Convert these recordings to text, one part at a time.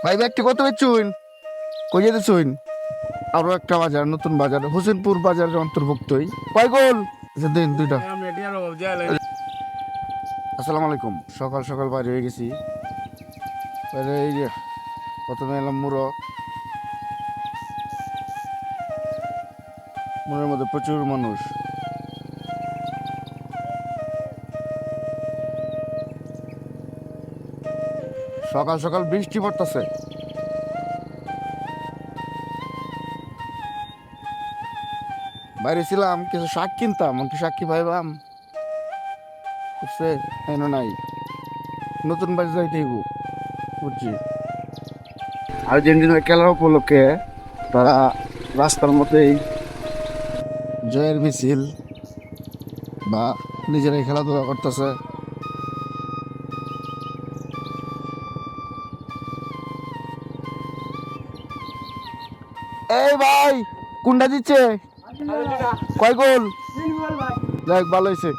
ভাই ব্যাগটি কত বেচুন? কই যেতেছুন? আরো একটা বাজার, নতুন বাজার, হোসেনপুর বাজারের অন্তর্ভুক্তই। কয় গোল? আচ্ছা দিন দুইটা। আসসালামু আলাইকুম। সকাল সকাল বাইরে হয়ে গেছি। বাইরে এই যে প্রথমে এলাম মুড়ের মধ্যে প্রচুর মানুষ। সকাল সকাল বৃষ্টি পড়তেছে। বাইরে ছিলাম, কিছু শাক কিনতাম, কি শাক কি ভাইবাম বুঝছে এনো নাই, নতুন বাজার যাইতে হইব বুঝছি। আর্জেন্টিনার খেলার উপলক্ষে তারা রাস্তার মধ্যেই জয়ের মিছিল বা নিজেরাই খেলাধুলা করতেছে। এই ভাই কোনটা দিচ্ছে? কয় গোল? দেখ ভালো হয়েছে।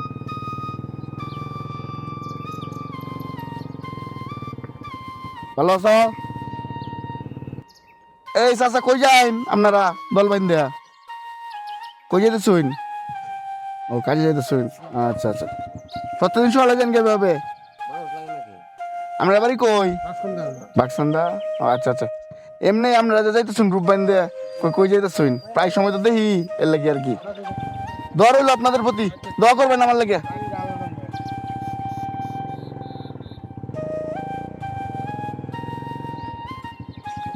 ভালো আছো? এই চাচা কই যাইন আপনারা? বলবেন দেয়া কই যেতেছুন? ও কাজে যেতেছুন। আচ্ছা আচ্ছা, প্রতিদিন সকালে যান কে ভাবে? আমরা বাড়ি কই? বাক্সান্দা। আচ্ছা আচ্ছা, এমনি আপনারা যে যাইতেছুন গ্রুপ বাইন দেয়া কই যাইতেছুন? প্রায় সময় তো দেখি, এর লাগে আর কি। দোয়া রইল আপনাদের প্রতি, দোয়া করবেন আমার লাগে।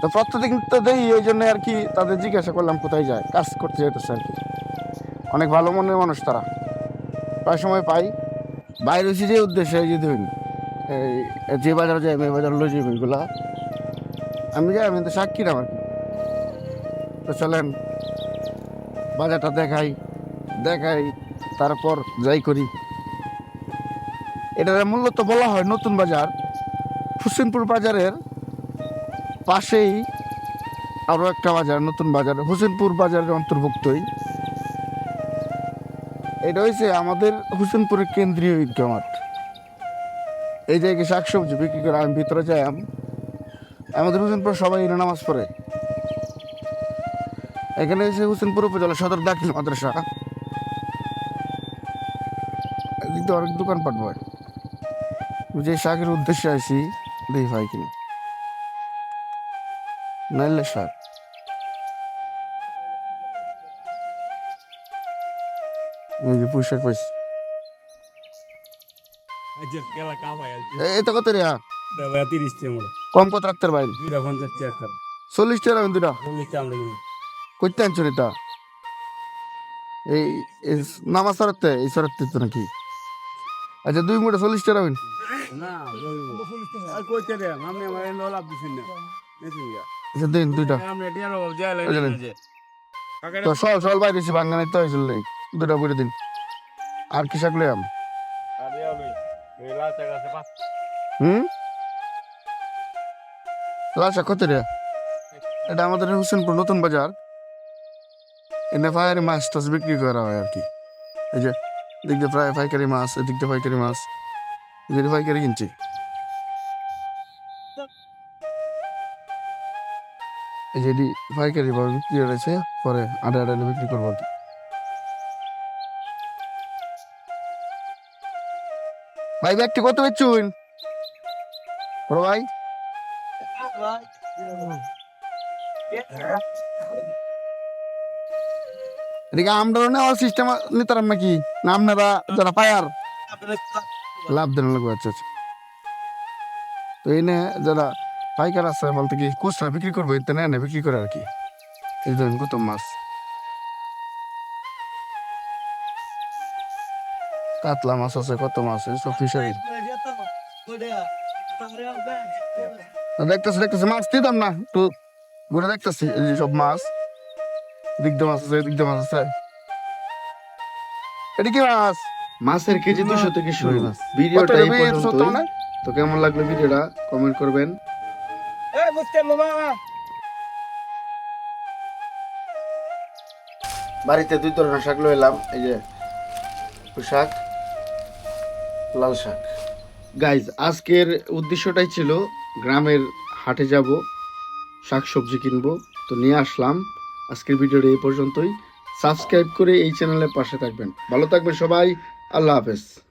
তো প্রত্যেকদিন তো দেখি, এই জন্য আর কি তাদের জিজ্ঞাসা করলাম কোথায় যায়, কাজ করতে যেতেছে আর কি। অনেক ভালো মনের মানুষ তারা, প্রায় সময় পাই। বাইরে হচ্ছে যে উদ্দেশ্যে এই যে ধরুন এই যে বাজারে যাই, এই বাজার লই যাই ওইগুলা আমি যাই, আমি তো সাক্ষী না আর কি। তো চলেন বাজারটা দেখাই দেখাই, তারপর যাই করি। এটা মূলত বলা হয় নতুন বাজার। হোসেনপুর বাজারের পাশেই আরো একটা বাজার, নতুন বাজার, হোসেনপুর বাজারের অন্তর্ভুক্তই। এটা হয়েছে আমাদের হোসেনপুরের কেন্দ্রীয় ঈদগাহ মাঠ। এই জায়গায় শাকসবজি বিক্রি করে আমি ভিতরে যাই। আমাদের হোসেনপুর সবাই নামাজ পড়ে। এখানে এসে হোসেনপুর উপজেলা সদর দাখিল মাদ্রাসা, কিন্তু অনেক দোকানপাট হয়। যে শাকের উদ্দেশ্যে আসি, দেখি ভাই কিনা নাইলে শাক। এই যে পুঁই শাক পাইছি। এই তো কত রে? কম কত রাখতে ভাই? 40 টাকা দুটা করতে আনছো এটা? এই নামাজ সরাতে, এই সরাতে তো নাকি? আচ্ছা 2 মুঠা 40 টাকা হইন। আচ্ছা দিন দুইটা। তো সল সল বাইরে বাঙ্গানি তো হয়েছিল, দুটা করে দিন। আর কি শাক লইয়াম? লাল শাক কত রে? এটা আমাদের হোসেনপুর নতুন বাজার। এনে পাইকারি মাছ টাছ বিক্রি করা হয় আর কি। এই যে দিক দিয়ে প্রায় পাইকারি মাছ, এদিক দিয়ে পাইকারি মাছ, এদিকে পাইকারি কিনছি। এই যে পাইকারি ভাবে বিক্রি হয়েছে, পরে আড়ে আড়ে বিক্রি করবো আর কি। ভাই ব্যাগটি কত বেচুন বড় ভাই? এদিকে আমরা নেওয়ার সিস্টেম নিতাম নাকি, না আপনারা যারা পায়ার লাভ দেন লাগবে? আচ্ছা আচ্ছা, তো এনে যারা পাইকার আছে বলতে কি খুচরা বিক্রি করবো, এতে নেয় না বিক্রি করে আর কি। এই ধরেন কত মাছ, কাতলা মাছ আছে, কত মাছ, সব ফিশারি। দেখতেছি দেখতেছি মাছ দিতাম না, একটু ঘুরে দেখতেছি এই যে সব মাছ, দিক দিয়ে মাছ আছে, দিক দিয়ে মাছ আছে। এটা কি মাছ? মাছের কেজি 200 থেকে শুরু। ভিডিওটা এই পর্যন্তই। না তো কেমন লাগলো ভিডিওটা কমেন্ট করবেন। বাড়িতে 2 ধরনের শাক লয়ে এলাম, এই যে শাক, লাল শাক। গাইজ আজকের উদ্দেশ্যটাই ছিল গ্রামের হাটে যাব, শাক সবজি কিনবো, তো নিয়ে আসলাম। আজকের ভিডিওটা এই পর্যন্তই। সাবস্ক্রাইব করে এই চ্যানেলের পাশে থাকবেন। ভালো থাকবেন সবাই। আল্লাহ হাফেজ।